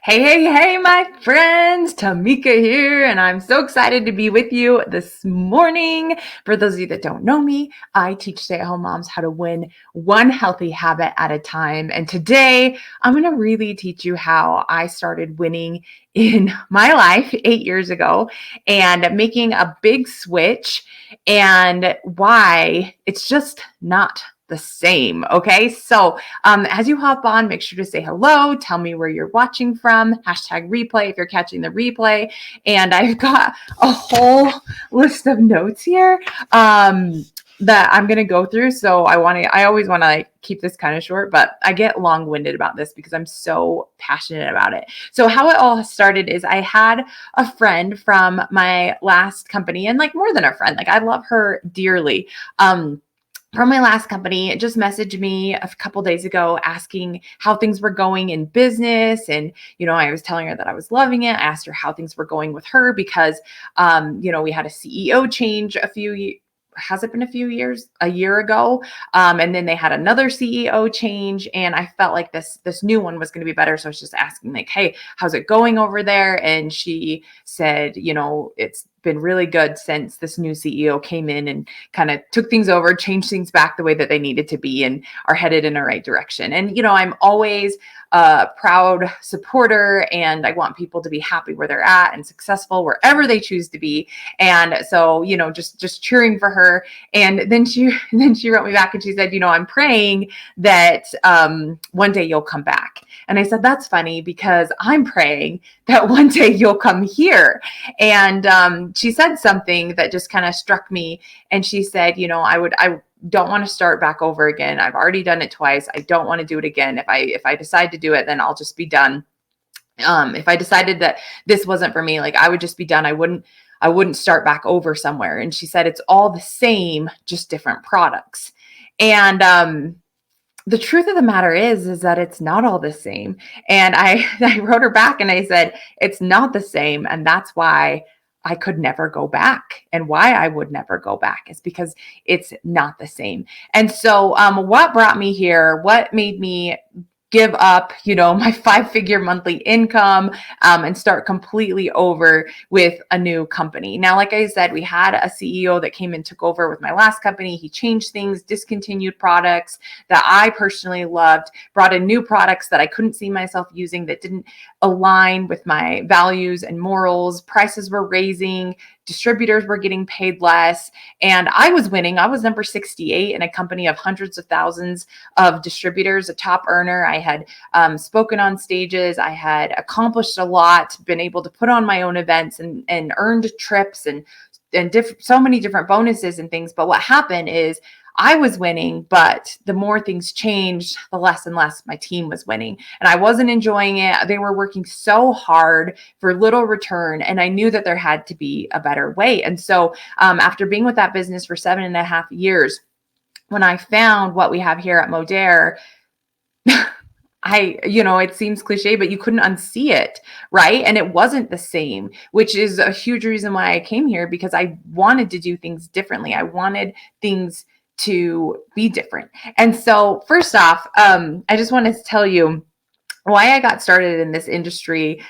Hey, my friends, Tamika here, and I'm so excited to be with you this morning. For those of you that don't know me, I teach stay-at-home moms how to win one healthy habit at a time. And today, I'm going to really teach you how I started winning in my life 8 years ago and making a big switch and why it's just not the same. Okay. So as you hop on, make sure to say hello. Tell me where you're watching from. Hashtag replay if you're catching the replay. And I've got a whole list of notes here that I'm going to go through. So I always want to keep this kind of short, but I get long winded about this because I'm so passionate about it. So how it all started is I had a friend from my last company, and more than a friend, I love her dearly. From my last company, just messaged me a couple days ago asking how things were going in business. And, I was telling her that I was loving it. I asked her how things were going with her because, we had a CEO change has it been a few years, a year ago? And then they had another CEO change, and I felt like this new one was going to be better. So I was just asking hey, how's it going over there? And she said, it's been really good since this new CEO came in and kind of took things over, changed things back the way that they needed to be, and are headed in the right direction. And, I'm always a proud supporter, and I want people to be happy where they're at and successful wherever they choose to be. And so, just cheering for her. And then she wrote me back and she said, I'm praying that one day you'll come back. And I said, that's funny because I'm praying that one day you'll come here. And she said something that just kind of struck me. And she said, I don't want to start back over again. I've already done it twice. I don't want to do it again. If I decide to do it, then I'll just be done. If I decided that this wasn't for me, I would just be done. I wouldn't start back over somewhere. And she said, it's all the same, just different products. And the truth of the matter is that it's not all the same. And I wrote her back and I said, it's not the same. And that's why I could never go back. And why I would never go back is because it's not the same. And so what brought me here, what made me give up, my 5-figure monthly income and start completely over with a new company. Now, like I said, we had a CEO that came and took over with my last company. He changed things, discontinued products that I personally loved, brought in new products that I couldn't see myself using, that didn't align with my values and morals. Prices were raising, distributors were getting paid less, and I was winning. I was number 68 in a company of hundreds of thousands of distributors, a top earner. I had spoken on stages. I had accomplished a lot, been able to put on my own events and earned trips and so many different bonuses and things. But what happened is I was winning, but the more things changed, the less and less my team was winning. And I wasn't enjoying it. They were working so hard for little return. And I knew that there had to be a better way. And so after being with that business for 7.5 years, when I found what we have here at Modere, it seems cliche, but you couldn't unsee it, right? And it wasn't the same, which is a huge reason why I came here, because I wanted to do things differently. I wanted things to be different. And so first off, I just wanted to tell you why I got started in this industry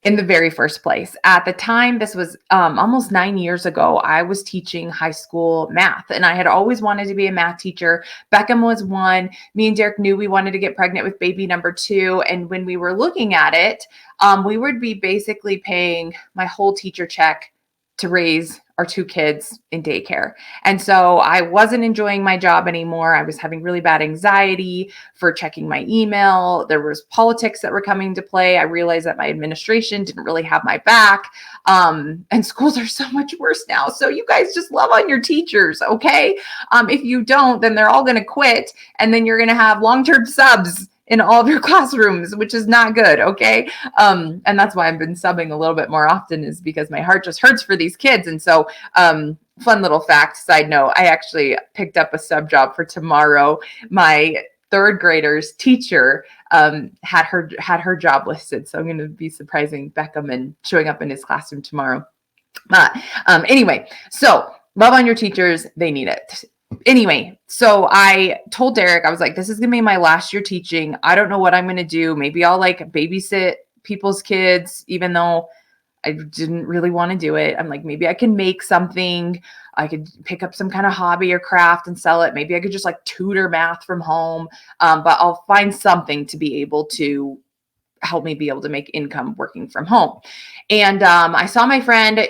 in the very first place. At the time, this was almost 9 years ago, I was teaching high school math, and I had always wanted to be a math teacher. Beckham was one. Me and Derek knew we wanted to get pregnant with baby number 2. And when we were looking at it, we would be basically paying my whole teacher check to raise our 2 kids in daycare. And so I wasn't enjoying my job anymore. I was having really bad anxiety for checking my email. There was politics that were coming to play. I realized that my administration didn't really have my back. And schools are so much worse now. So you guys just love on your teachers, okay? If you don't, then they're all going to quit. And then you're going to have long-term subs in all of your classrooms, which is not good. Okay. And that's why I've been subbing a little bit more often, is because my heart just hurts for these kids. And so, fun little fact, side note, I actually picked up a sub job for tomorrow. My 3rd grader's teacher had her job listed. So I'm going to be surprising Beckham and showing up in his classroom tomorrow. Anyway, so love on your teachers. They need it. Anyway, so I told Derek, I was like, this is going to be my last year teaching. I don't know what I'm going to do. Maybe I'll babysit people's kids, even though I didn't really want to do it. I'm like, maybe I can make something. I could pick up some kind of hobby or craft and sell it. Maybe I could just like tutor math from home. But I'll find something to be able to help me be able to make income working from home. And I saw my friend,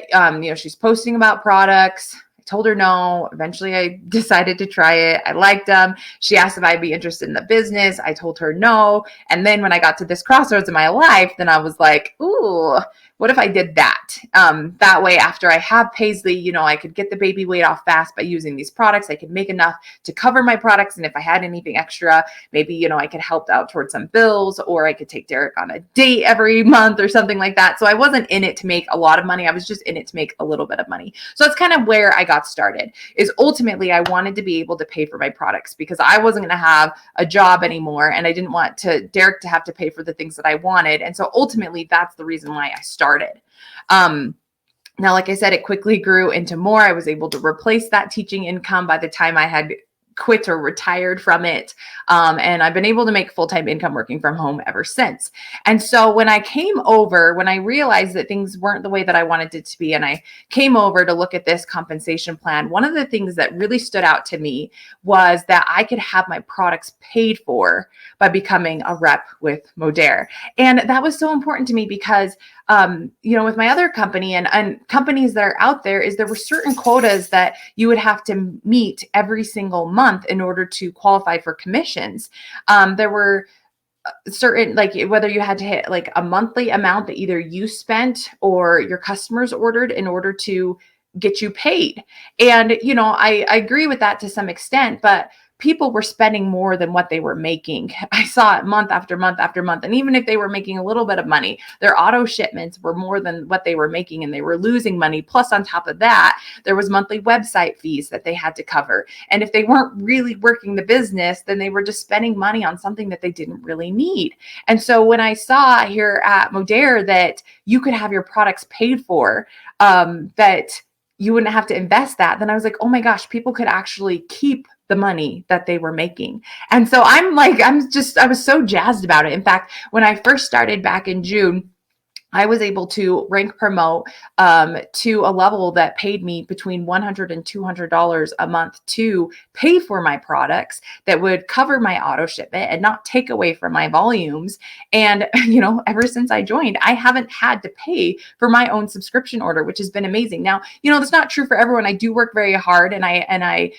she's posting about products. I told her no. Eventually, I decided to try it. I liked them. She asked if I'd be interested in the business. I told her no. And then when I got to this crossroads in my life, then I was like, ooh, what if I did that? That way, after I have Paisley, I could get the baby weight off fast by using these products. I could make enough to cover my products. And if I had anything extra, maybe, I could help out towards some bills, or I could take Derek on a date every month or something like that. So I wasn't in it to make a lot of money. I was just in it to make a little bit of money. So that's kind of where I got started. Is ultimately I wanted to be able to pay for my products because I wasn't going to have a job anymore. And I didn't want Derek to have to pay for the things that I wanted. And so ultimately that's the reason why I started. Now, like I said, it quickly grew into more. I was able to replace that teaching income by the time I had quit or retired from it. And I've been able to make full-time income working from home ever since. And so when I realized that things weren't the way that I wanted it to be, and I came over to look at this compensation plan, one of the things that really stood out to me was that I could have my products paid for by becoming a rep with Modere. And that was so important to me because with my other company and companies that are out there, there were certain quotas that you would have to meet every single month in order to qualify for commissions. There were certain, like whether you had to hit like a monthly amount that either you spent or your customers ordered in order to get you paid. And, I agree with that to some extent, but people were spending more than what they were making. I saw it month after month after month. And even if they were making a little bit of money, their auto shipments were more than what they were making and they were losing money. Plus, on top of that, there was monthly website fees that they had to cover. And if they weren't really working the business, then they were just spending money on something that they didn't really need. And so when I saw here at Modere that you could have your products paid for, that you wouldn't have to invest that, then I was like, oh my gosh, people could actually keep the money that they were making. And so I was so jazzed about it. In fact, when I first started back in June, I was able to rank promote to a level that paid me between $100 and $200 a month to pay for my products that would cover my auto shipment and not take away from my volumes. And, ever since I joined, I haven't had to pay for my own subscription order, which has been amazing. Now, that's not true for everyone. I do work very hard and I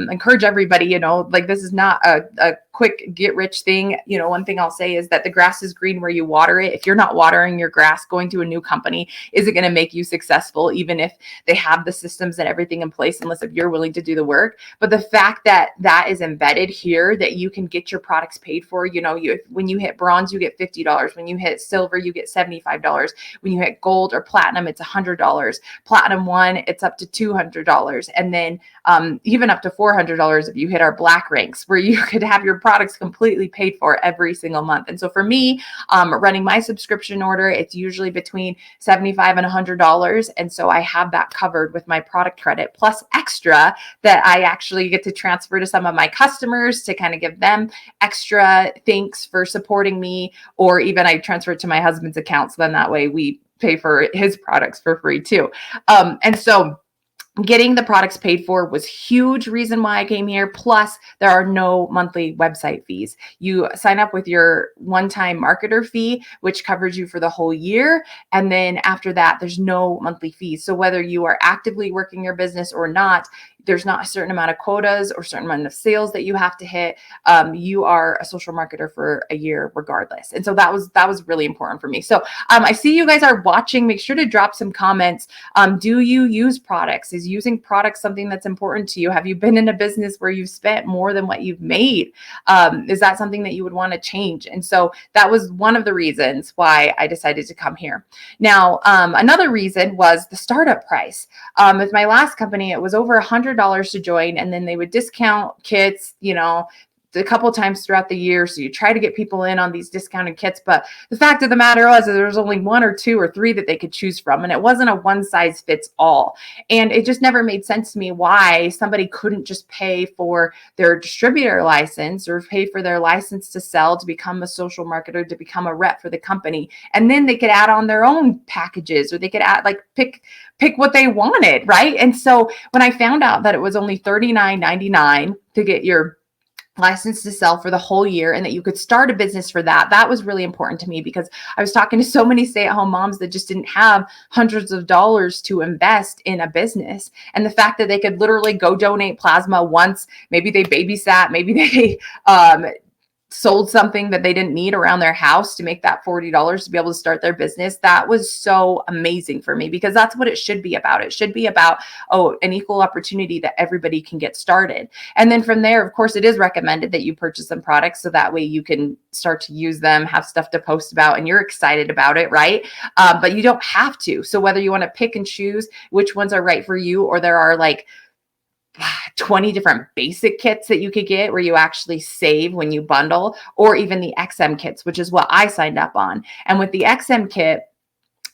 encourage everybody, this is not a quick get rich thing. One thing I'll say is that the grass is green where you water it. If you're not watering your grass, going to a new company isn't going to make you successful, even if they have the systems and everything in place, unless if you're willing to do the work. But the fact that that is embedded here, that you can get your products paid for, when you hit bronze, you get $50. When you hit silver, you get $75. When you hit gold or platinum, it's $100. Platinum 1, it's up to $200. And then even up to $400 if you hit our black ranks, where you could have your products completely paid for every single month. And so for me, running my subscription order, it's usually between $75 and $100. And so I have that covered with my product credit plus extra that I actually get to transfer to some of my customers to kind of give them extra thanks for supporting me, or even I transfer it to my husband's account. So then that way we pay for his products for free too. And so getting the products paid for was huge reason why I came here. Plus, there are no monthly website fees. You sign up with your one-time marketer fee, which covers you for the whole year. And then after that, there's no monthly fees. So whether you are actively working your business or not, there's not a certain amount of quotas or a certain amount of sales that you have to hit. You are a social marketer for a year regardless. And so that was really important for me. So I see you guys are watching. Make sure to drop some comments. Do you use products? Is using products something that's important to you? Have you been in a business where you've spent more than what you've made? Is that something that you would want to change? And so that was one of the reasons why I decided to come here. Now, another reason was the startup price. With my last company, it was over $100 to join, and then they would discount kits, a couple of times throughout the year. So you try to get people in on these discounted kits. But the fact of the matter was that there was only one or two or three that they could choose from. And it wasn't a one size fits all. And it just never made sense to me why somebody couldn't just pay for their distributor license or pay for their license to sell, to become a social marketer, to become a rep for the company. And then they could add on their own packages, or they could add, like, pick what they wanted, right? And so when I found out that it was only $39.99 to get your license to sell for the whole year, and that you could start a business for that, that was really important to me, because I was talking to so many stay-at-home moms that just didn't have hundreds of dollars to invest in a business. And the fact that they could literally go donate plasma once, maybe they babysat, maybe they sold something that they didn't need around their house to make that $40 to be able to start their business. That was so amazing for me, because that's what it should be about. It should be about, an equal opportunity that everybody can get started. And then from there, of course, it is recommended that you purchase some products so that way you can start to use them, have stuff to post about, and you're excited about it, right? But you don't have to. So whether you want to pick and choose which ones are right for you, or there are like 20 different basic kits that you could get where you actually save when you bundle, or even the XM kits, which is what I signed up on. And with the XM kit,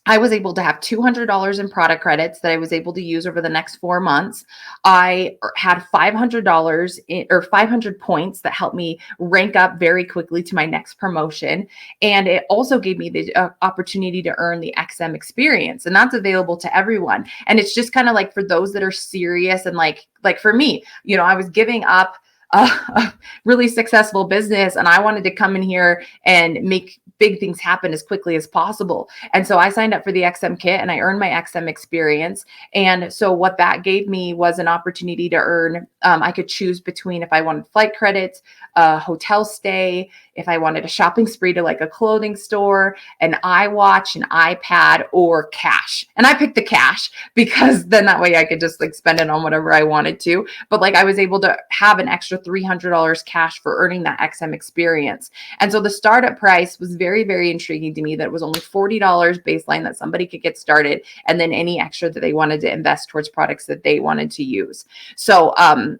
I was able to have $200 in product credits that I was able to use over the next 4 months. I had $500 or 500 points that helped me rank up very quickly to my next promotion. And it also gave me the opportunity to earn the XM experience. And that's available to everyone. And it's just kind of like for those that are serious, and like for me, I was giving up a really successful business, and I wanted to come in here and make big things happen as quickly as possible. And so I signed up for the XM kit, and I earned my XM experience. And so what that gave me was an opportunity to earn, I could choose between if I wanted flight credits, a hotel stay, if I wanted a shopping spree to like a clothing store, an iWatch, an iPad, or cash. And I picked the cash because then that way I could just like spend it on whatever I wanted to. But like I was able to have an extra $300 cash for earning that XM experience. And so the startup price was very, very intriguing to me, that it was only $40 baseline that somebody could get started, and then any extra that they wanted to invest towards products that they wanted to use. So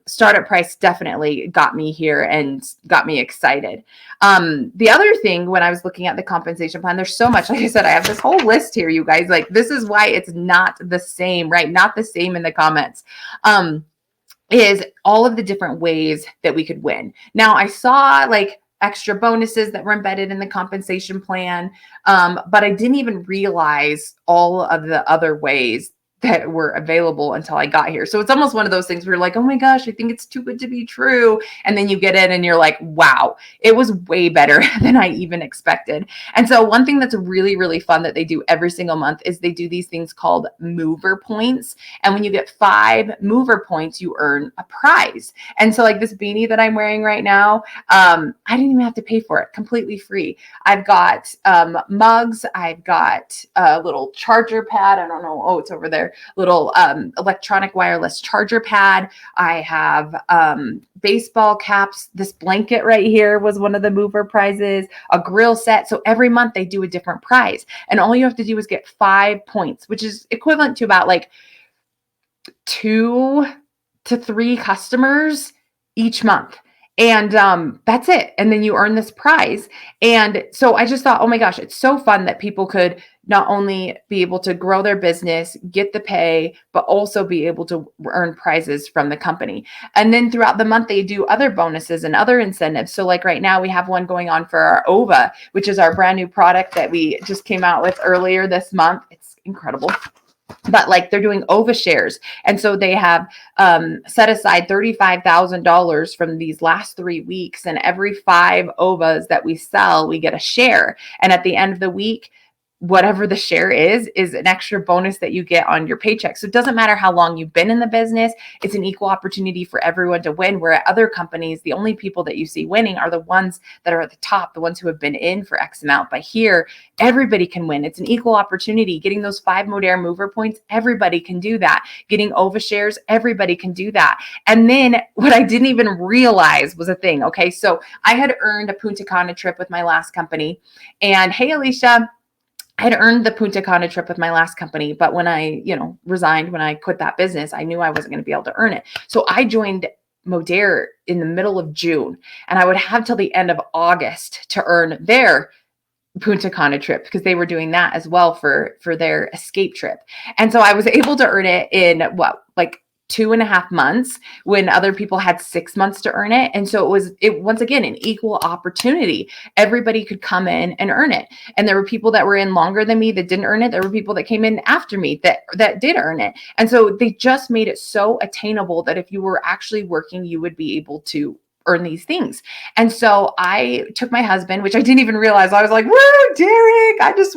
startup price definitely got me here and got me excited. The other thing, when I was looking at the compensation plan, there's so much, like I said, I have this whole list here, you guys, like this is why it's not the same, right? Not the same in the comments. Is all of the different ways that we could win. Now I saw like extra bonuses that were embedded in the compensation plan, but I didn't even realize all of the other ways that were available until I got here. So it's almost one of those things where you're like, oh my gosh, I think it's too good to be true. And then you get in and you're like, wow, it was way better than I even expected. And so one thing that's really, really fun that they do every single month is they do these things called mover points. And when you get 5 mover points, you earn a prize. And so like this beanie that I'm wearing right now, I didn't even have to pay for it, completely free. I've got mugs. I've got a little charger pad. I don't know. Oh, it's over there. Little electronic wireless charger pad. I have baseball caps. This blanket right here was one of the mover prizes, a grill set. So every month they do a different prize. And all you have to do is get 5 points, which is equivalent to about like 2 to 3 customers each month. And that's it. And then you earn this prize. And so I just thought, oh my gosh, it's so fun that people could not only be able to grow their business, get the pay, but also be able to earn prizes from the company. And then throughout the month, they do other bonuses and other incentives. So like right now we have one going on for our OVA, which is our brand new product that we just came out with earlier this month. It's incredible. But like they're doing OVA shares. And so they have set aside $35,000 from these last 3 weeks. And every 5 OVAs that we sell, we get a share. And at the end of the week, whatever the share is an extra bonus that you get on your paycheck. So it doesn't matter how long you've been in the business. It's an equal opportunity for everyone to win, where at other companies, the only people that you see winning are the ones that are at the top, the ones who have been in for X amount. But here, everybody can win. It's an equal opportunity. Getting those 5 Modere mover points, everybody can do that. Getting OVA shares, everybody can do that. And then what I didn't even realize was a thing. Okay, so I had earned a Punta Cana trip with my last company. And hey, Alicia, I had earned the Punta Cana trip with my last company, but when I, resigned, when I quit that business, I knew I wasn't going to be able to earn it. So I joined Modere in the middle of June, and I would have till the end of August to earn their Punta Cana trip because they were doing that as well for their escape trip. And so I was able to earn it in like 2.5 months when other people had 6 months to earn it. And so it once again, an equal opportunity. Everybody could come in and earn it. And there were people that were in longer than me that didn't earn it. There were people that came in after me that did earn it. And so they just made it so attainable that if you were actually working, you would be able to earn these things. And so I took my husband, which I didn't even realize. I was like, woo, Derek, I just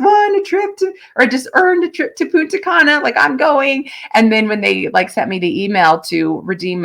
earned a trip to Punta Cana. Like, I'm going. And then when they like sent me the email to redeem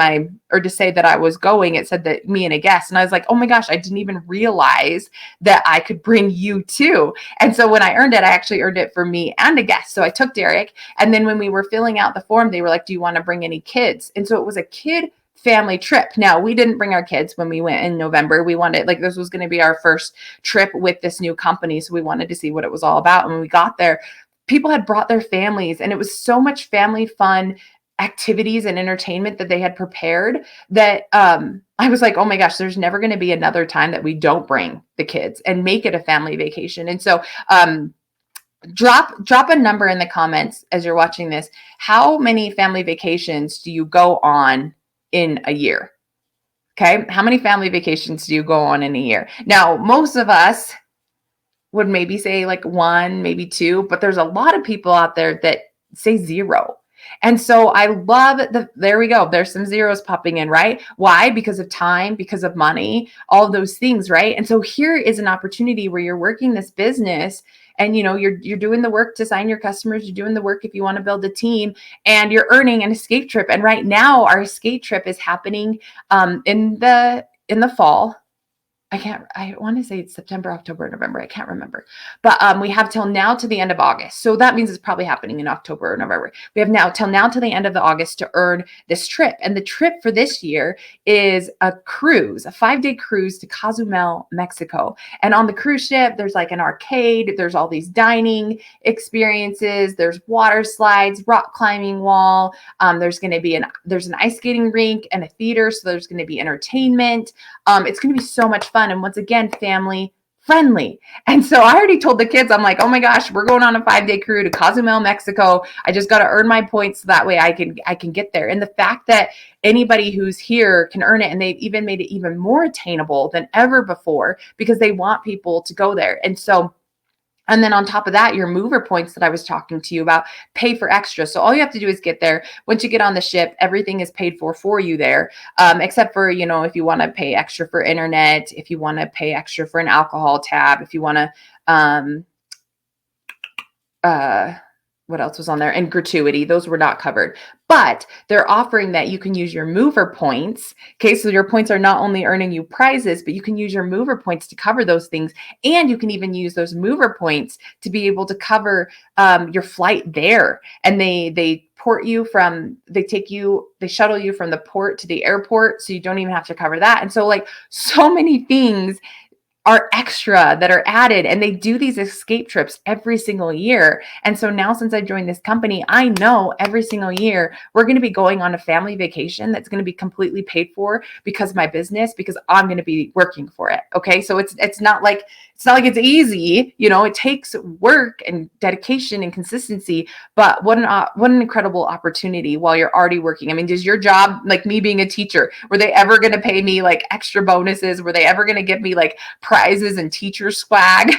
or to say that I was going, it said that me and a guest. And I was like, oh my gosh, I didn't even realize that I could bring you too. And so when I earned it, I actually earned it for me and a guest. So I took Derek. And then when we were filling out the form, they were like, do you want to bring any kids? And so it was a kid family trip. Now, we didn't bring our kids when we went in November. We wanted, like, this was going to be our first trip with this new company. So we wanted to see what it was all about. And when we got there, people had brought their families, and it was so much family fun activities and entertainment that they had prepared that I was like, oh my gosh, there's never going to be another time that we don't bring the kids and make it a family vacation. And so drop a number in the comments as you're watching this. How many family vacations do you go on in a year? Okay. How many family vacations do you go on in a year? Now, most of us would maybe say like 1, maybe 2, but there's a lot of people out there that say 0. And so I love there we go. There's some zeros popping in, right? Why? Because of time, because of money, all of those things, right? And so here is an opportunity where you're working this business and, you know, you're doing the work to sign your customers. You're doing the work if you want to build a team, and you're earning an escape trip. And right now our escape trip is happening in the fall. I want to say it's September, October, November. I can't remember. But we have till now to the end of August. So that means it's probably happening in October or November. We have now to the end of the August to earn this trip. And the trip for this year is a 5-day cruise to Cozumel, Mexico. And on the cruise ship, there's like an arcade. There's all these dining experiences. There's water slides, rock climbing wall. There's an ice skating rink and a theater. So there's going to be entertainment. It's going to be so much fun. And once again, family friendly. And so I already told the kids, I'm like, oh my gosh, we're going on a 5-day cruise to Cozumel, Mexico. I just got to earn my points so that way I can get there. And the fact that anybody who's here can earn it, and they've even made it even more attainable than ever before because they want people to go there. And then on top of that, your mover points that I was talking to you about pay for extra. So all you have to do is get there. Once you get on the ship, everything is paid for you there, except for, you know, if you want to pay extra for internet, if you want to pay extra for an alcohol tab, if you want to, what else was on there? And gratuity. Those were not covered. But they're offering that you can use your mover points. Okay, so your points are not only earning you prizes, but you can use your mover points to cover those things. And you can even use those mover points to be able to cover your flight there. And they shuttle you from the port to the airport. So you don't even have to cover that. And so like so many things are extra that are added, and they do these escape trips every single year. And so now, since I joined this company, I know every single year we're going to be going on a family vacation that's going to be completely paid for because of my business, because I'm going to be working for it. Okay. So it's not like it's easy, you know, it takes work and dedication and consistency, but what an incredible opportunity while you're already working. I mean, does your job, like me being a teacher, were they ever going to pay me like extra bonuses? Were they ever going to give me like prizes and teacher swag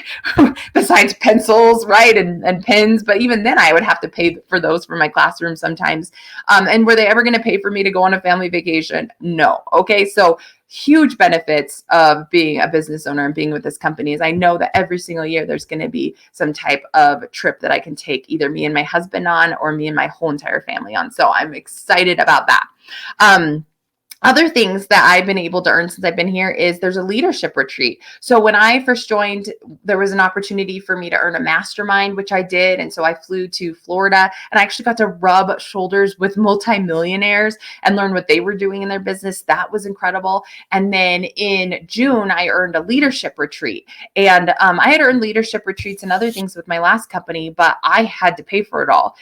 besides pencils, right? And pens. But even then I would have to pay for those for my classroom sometimes. And were they ever going to pay for me to go on a family vacation? No. Okay. So huge benefits of being a business owner and being with this company is I know that every single year there's going to be some type of trip that I can take either me and my husband on or me and my whole entire family on. So I'm excited about that. Other things that I've been able to earn since I've been here is there's a leadership retreat. So when I first joined, there was an opportunity for me to earn a mastermind, which I did. And so I flew to Florida and I actually got to rub shoulders with multimillionaires and learn what they were doing in their business. That was incredible. And then in June, I earned a leadership retreat. And I had earned leadership retreats and other things with my last company, but I had to pay for it all.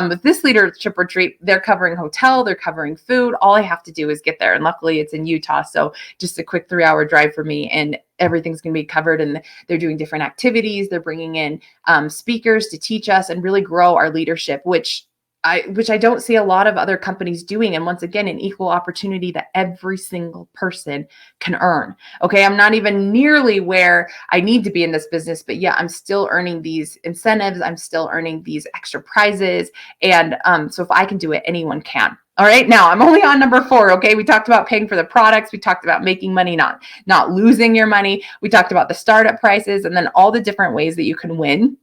With this leadership retreat, they're covering hotel, they're covering food. All I have to do is get there. there. And luckily it's in Utah. So just a quick 3-hour drive for me, and everything's going to be covered. And they're doing different activities. They're bringing in speakers to teach us and really grow our leadership, which I don't see a lot of other companies doing. And once again, an equal opportunity that every single person can earn. Okay. I'm not even nearly where I need to be in this business, but yeah, I'm still earning these incentives. I'm still earning these extra prizes. And so if I can do it, anyone can. All right. Now I'm only on number 4. Okay. We talked about paying for the products. We talked about making money, not losing your money. We talked about the startup prices, and then all the different ways that you can win.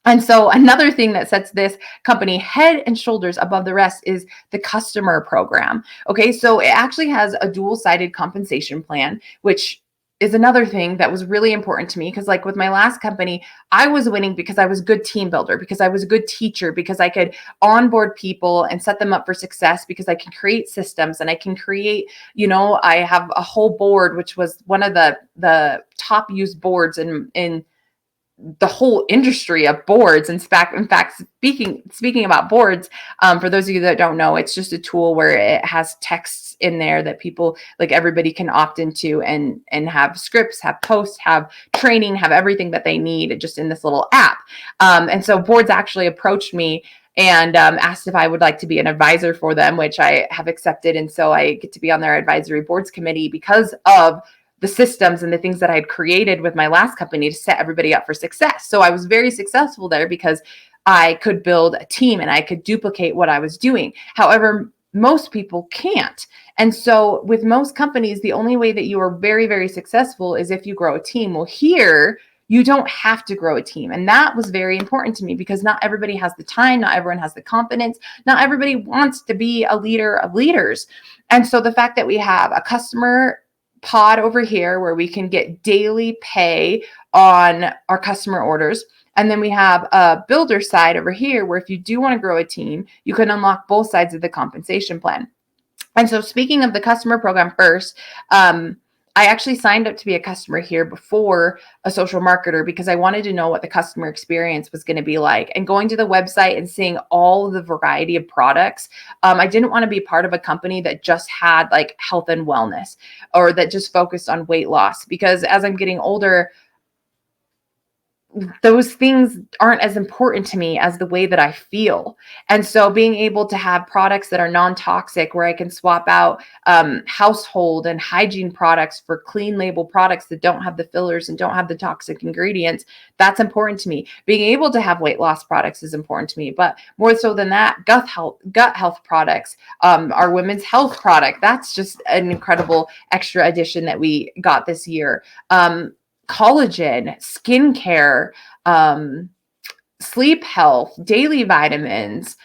And so another thing that sets this company head and shoulders above the rest is the customer program. Okay, so it actually has a dual-sided compensation plan, which is another thing that was really important to me, because like with my last company, I was winning because I was a good team builder, because I was a good teacher, because I could onboard people and set them up for success, because I can create systems and I can create, I have a whole board, which was one of the top used boards in the whole industry of boards. In fact, speaking about boards, for those of you that don't know, it's just a tool where it has texts in there that people, like everybody, can opt into and have scripts, have posts, have training, have everything that they need just in this little app. And so boards actually approached me and asked if I would like to be an advisor for them, which I have accepted. And so I get to be on their advisory boards committee because of the systems and the things that I had created with my last company to set everybody up for success. So I was very successful there because I could build a team and I could duplicate what I was doing. However, most people can't. And so with most companies, the only way that you are very, very successful is if you grow a team. Well, here, you don't have to grow a team. And that was very important to me, because not everybody has the time, not everyone has the confidence, not everybody wants to be a leader of leaders. And so the fact that we have a customer pod over here where we can get daily pay on our customer orders. And then we have a builder side over here where if you do want to grow a team, you can unlock both sides of the compensation plan. And so speaking of the customer program first, I actually signed up to be a customer here before a social marketer, because I wanted to know what the customer experience was going to be like. And going to the website and seeing all of the variety of products, I didn't want to be part of a company that just had like health and wellness, or that just focused on weight loss, because as I'm getting older, those things aren't as important to me as the way that I feel. And so being able to have products that are non-toxic, where I can swap out household and hygiene products for clean label products that don't have the fillers and don't have the toxic ingredients, that's important to me. Being able to have weight loss products is important to me, but more so than that, gut health products, our women's health product, that's just an incredible extra addition that we got this year. Collagen, skincare, sleep health, daily vitamins.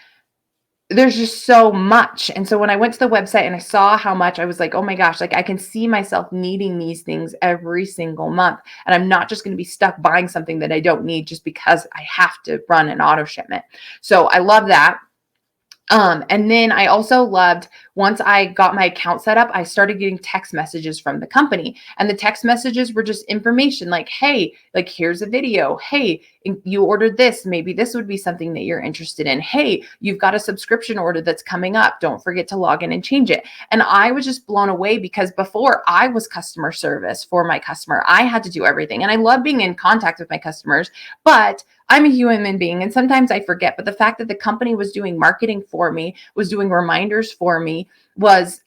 There's just so much. And so when I went to the website and I saw how much, I was like, oh my gosh, like I can see myself needing these things every single month. And I'm not just going to be stuck buying something that I don't need just because I have to run an auto shipment. So I love that. And then I also loved, once I got my account set up, I started getting text messages from the company, and the text messages were just information like, hey, like here's a video. Hey, you ordered this. Maybe this would be something that you're interested in. Hey, you've got a subscription order that's coming up. Don't forget to log in and change it. And I was just blown away, because before I was customer service for my customer, I had to do everything. And I love being in contact with my customers, but I'm a human being and sometimes I forget. But the fact that the company was doing marketing for me, was doing reminders for me, was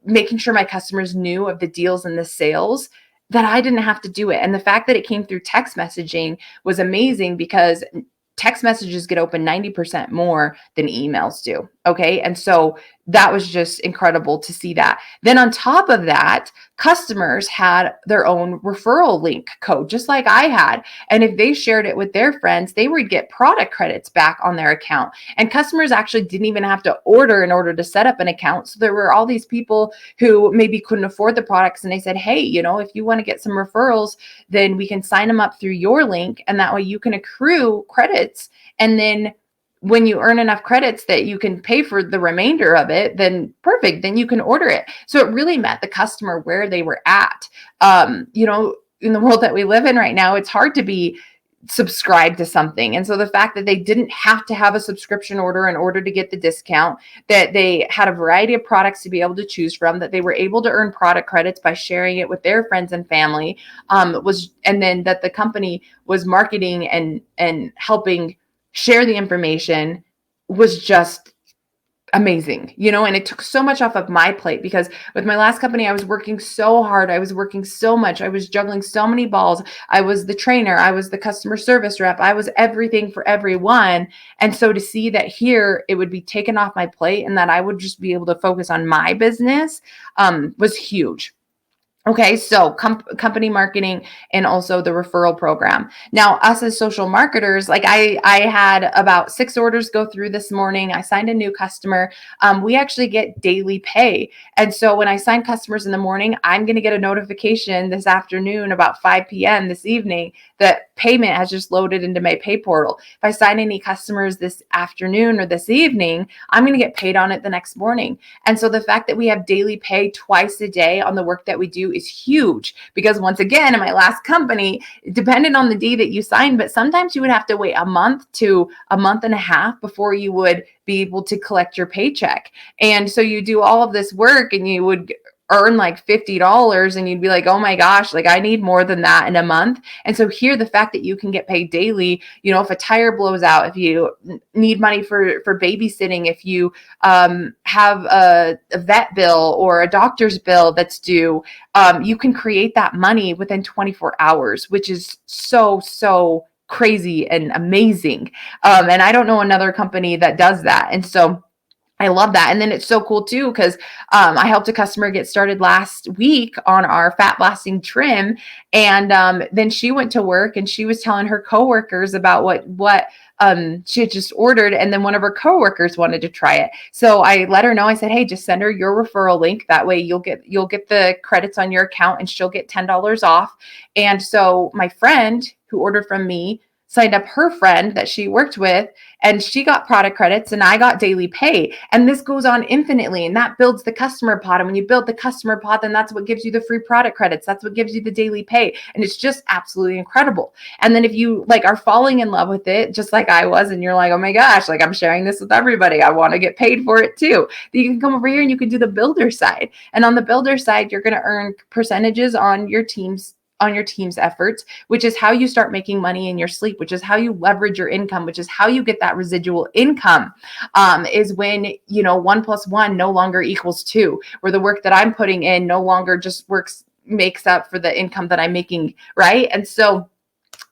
making sure my customers knew of the deals and the sales, that I didn't have to do it. And the fact that it came through text messaging was amazing, because text messages get open 90% more than emails do. Okay. And so that was just incredible to see that. Then on top of that, customers had their own referral link code, just like I had. And if they shared it with their friends, they would get product credits back on their account. And customers actually didn't even have to order in order to set up an account. So there were all these people who maybe couldn't afford the products. And they said, hey, if you want to get some referrals, then we can sign them up through your link. And that way you can accrue credits. And then when you earn enough credits that you can pay for the remainder of it, then perfect, then you can order it. So it really met the customer where they were at. In the world that we live in right now, it's hard to be subscribe to something. And so the fact that they didn't have to have a subscription order in order to get the discount, that they had a variety of products to be able to choose from, that they were able to earn product credits by sharing it with their friends and family, and then that the company was marketing and helping share the information was just amazing, and it took so much off of my plate, because with my last company, I was working so hard. I was working so much. I was juggling so many balls. I was the trainer. I was the customer service rep. I was everything for everyone. And so to see that here, it would be taken off my plate and that I would just be able to focus on my business, was huge. Okay, so company marketing and also the referral program. Now, us as social marketers, like I had about 6 orders go through this morning. I signed a new customer. We actually get daily pay. And so when I sign customers in the morning, I'm going to get a notification this afternoon about 5 p.m. this evening that payment has just loaded into my pay portal. If I sign any customers this afternoon or this evening, I'm going to get paid on it the next morning. And so the fact that we have daily pay twice a day on the work that we do is huge, because once again, in my last company, it depended on the day that you signed, but sometimes you would have to wait a month to a month and a half before you would be able to collect your paycheck. And so you do all of this work and you would earn like $50 and you'd be like, oh my gosh, like I need more than that in a month. And so here, the fact that you can get paid daily, if a tire blows out, if you need money for babysitting, if you have a vet bill or a doctor's bill that's due, you can create that money within 24 hours, which is so crazy and amazing. And I don't know another company that does that. And so I love that. And then it's so cool too, because I helped a customer get started last week on our fat blasting trim. And then she went to work and she was telling her coworkers about what she had just ordered. And then one of her coworkers wanted to try it. So I let her know. I said, hey, just send her your referral link. That way you'll get the credits on your account and she'll get $10 off. And so my friend who ordered from me signed up her friend that she worked with, and she got product credits and I got daily pay. And this goes on infinitely, and that builds the customer pot. And when you build the customer pot, then that's what gives you the free product credits. That's what gives you the daily pay. And it's just absolutely incredible. And then if you are falling in love with it, just like I was, and you're like, oh my gosh, like I'm sharing this with everybody, I want to get paid for it too. Then you can come over here and you can do the builder side. And on the builder side, you're going to earn percentages on your team's efforts, which is how you start making money in your sleep, which is how you leverage your income, which is how you get that residual income, is when, 1 + 1 no longer equals 2, where the work that I'm putting in no longer just makes up for the income that I'm making. Right. And so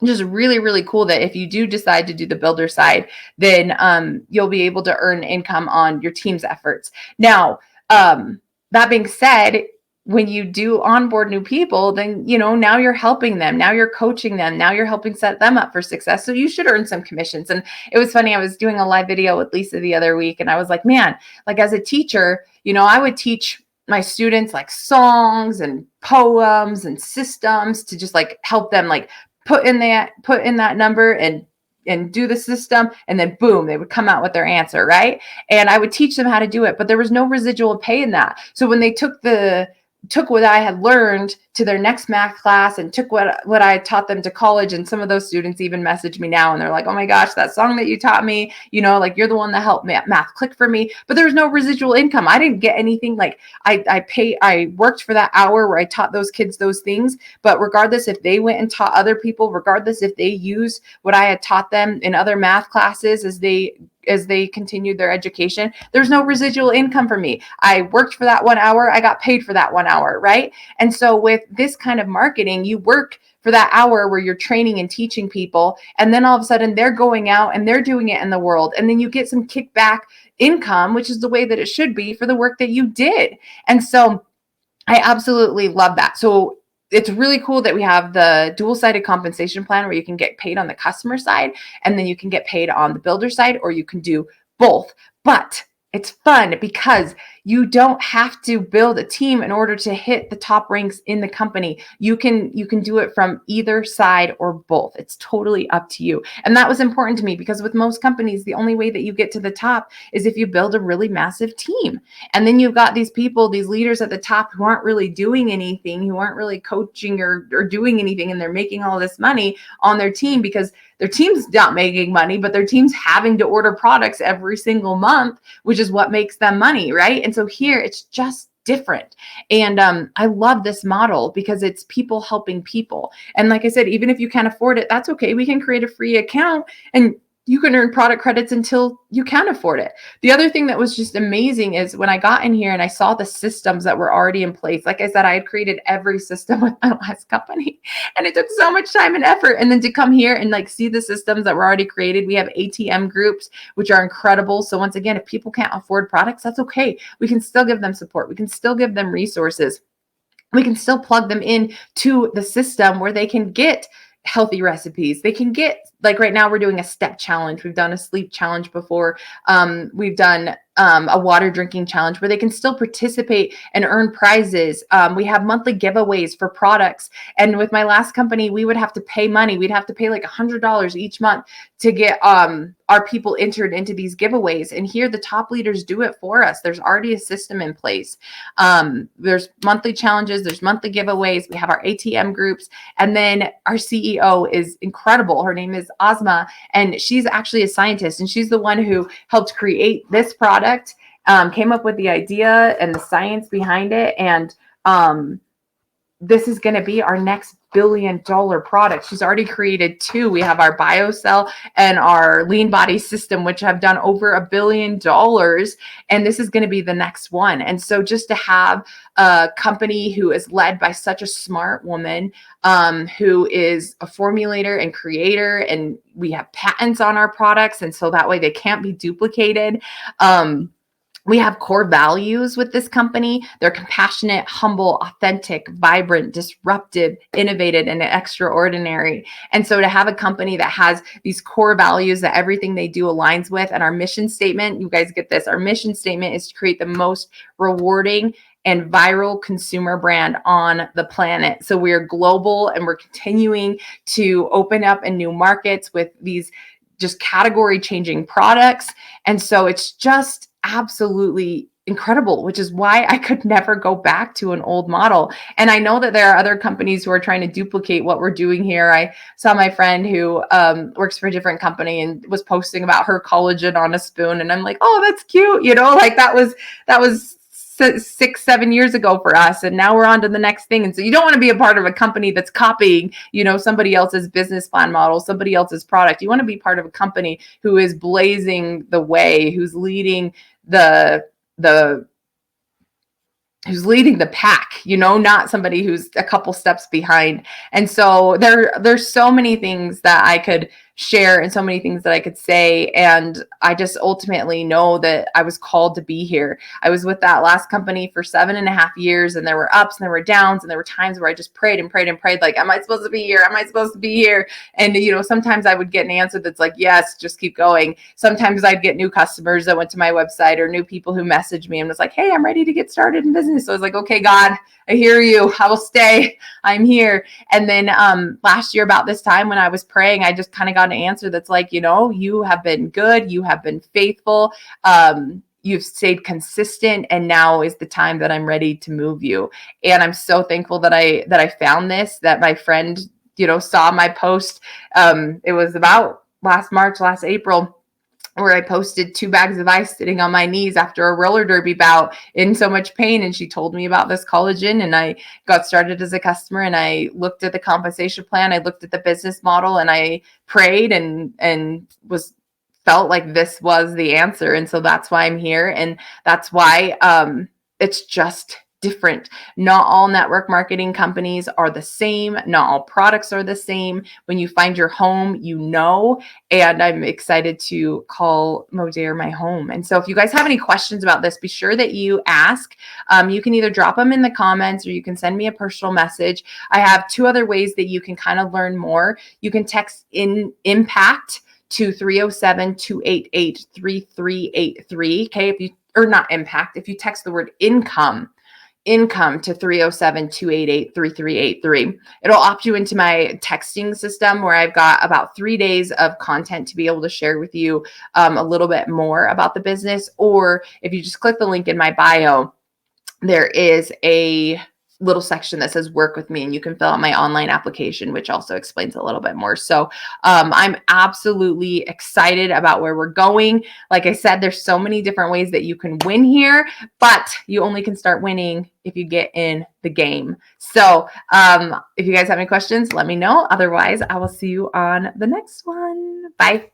just really, really cool that if you do decide to do the builder side, then you'll be able to earn income on your team's efforts. Now, that being said, when you do onboard new people, then, now you're helping them. Now you're coaching them. Now you're helping set them up for success. So you should earn some commissions. And it was funny. I was doing a live video with Lisa the other week, and I was like, man, like as a teacher, I would teach my students like songs and poems and systems to just help them put in that number and do the system, and then boom, they would come out with their answer, right? And I would teach them how to do it, but there was no residual pay in that. So when they took what I had learned to their next math class and took what I had taught them to college, and some of those students even message me now and they're like, oh my gosh, that song that you taught me, you're the one that helped math click for me. But there was no residual income. I didn't get anything. I worked for that hour where I taught those kids those things, but regardless if they went and taught other people, regardless if they used what I had taught them in other math classes as they continued their education, there's no residual income for me. I worked for that 1 hour. I got paid for that 1 hour, right? And so with this kind of marketing, you work for that hour where you're training and teaching people, and then all of a sudden they're going out and they're doing it in the world, and then you get some kickback income, which is the way that it should be for the work that you did. And so I absolutely love that. So it's really cool that we have the dual-sided compensation plan where you can get paid on the customer side and then you can get paid on the builder side, or you can do both. But It's fun because you don't have to build a team in order to hit the top ranks in the company. You can do it from either side or both. It's totally up to you. And that was important to me because with most companies, the only way that you get to the top is if you build a really massive team. And then you've got these people, these leaders at the top who aren't really doing anything, who aren't really coaching or doing anything, and they're making all this money on their team because their team's not making money, but their team's having to order products every single month, which is what makes them money, right? And so here it's just different. And I love this model because it's people helping people. And like I said, even if you can't afford it, that's okay. We can create a free account and you can earn product credits until you can afford it. The other thing that was just amazing is when I got in here and I saw the systems that were already in place. Like I said, I had created every system with my last company and it took so much time and effort. And then to come here and like see the systems that were already created. We have ATM groups, which are incredible. So once again, if people can't afford products, that's okay. We can still give them support. We can still give them resources. We can still plug them in to the system where they can get healthy recipes. They can get, like right now we're doing a step challenge. We've done a sleep challenge before. We've done a water drinking challenge where they can still participate and earn prizes. We have monthly giveaways for products. And with my last company, we would have to pay money. We'd have to pay like $100 each month to get our people entered into these giveaways. And here the top leaders do it for us. There's already a system in place. There's monthly challenges. There's monthly giveaways. We have our ATM groups. And then our CEO is incredible. Her name is Ozma, and she's actually a scientist. And she's the one who helped create this product, came up with the idea and the science behind it. And this is going to be our next billion-dollar product. She's already created two. We have our BioCell and our Lean Body System, which have done over $1 billion. And this is going to be the next one. And so just to have a company who is led by such a smart woman, who is a formulator and creator, and we have patents on our products. And so that way they can't be duplicated. We have core values with this company. They're compassionate, humble, authentic, vibrant, disruptive, innovative, and extraordinary. And so to have a company that has these core values that everything they do aligns with, and our mission statement, you guys get this, our mission statement is to create the most rewarding and viral consumer brand on the planet. So we're global and we're continuing to open up in new markets with these just category changing products. And so it's just absolutely incredible, which is why I could never go back to an old model. And I know that there are other companies who are trying to duplicate what we're doing here. I saw my friend who works for a different company and was posting about her collagen on a spoon. And I'm like, oh, that's cute. You know, like that was 6-7 years ago for us, and now we're on to the next thing. And so you don't want to be a part of a company that's copying, you know, somebody else's business plan model, somebody else's product. You want to be part of a company who is blazing the way, who's leading the who's leading the pack, you know, not somebody who's a couple steps behind. And so there's so many things that I could share and so many things that I could say. And I just ultimately know that I was called to be here. I was with that last company for 7.5 years, and there were ups and there were downs, and there were times where I just prayed and prayed and prayed, like, am I supposed to be here? Am I supposed to be here? And, you know, sometimes I would get an answer that's like, yes, just keep going. Sometimes I'd get new customers that went to my website or new people who messaged me and was like, hey, I'm ready to get started in business. So I was like, okay, God, I hear you. I will stay. I'm here. And then last year about this time when I was praying, I just kind of got an answer that's like, you know, you have been good. You have been faithful. You've stayed consistent, and now is the time that I'm ready to move you. And I'm so thankful that I found this, that my friend, you know, saw my post. It was about last April, where I posted 2 bags of ice sitting on my knees after a roller derby bout in so much pain. And she told me about this collagen, and I got started as a customer, and I looked at the compensation plan. I looked at the business model, and I prayed and felt like this was the answer. And so that's why I'm here. And that's why it's just different. Not all network marketing companies are the same. Not all products are the same. When you find your home, you know, and I'm excited to call Modere my home. And so if you guys have any questions about this, be sure that you ask. You can either drop them in the comments or you can send me a personal message. I have 2 other ways that you can kind of learn more. You can text in impact to 307-288-3383. Okay. If you or not impact, if you text the word income to 307-288-3383. It'll opt you into my texting system where I've got about 3 days of content to be able to share with you a little bit more about the business. Or if you just click the link in my bio, there is a little section that says work with me, and you can fill out my online application, which also explains a little bit more. So I'm absolutely excited about where we're going. Like I said, there's so many different ways that you can win here, but you only can start winning if you get in the game. So if you guys have any questions, let me know. Otherwise, I will see you on the next one. Bye.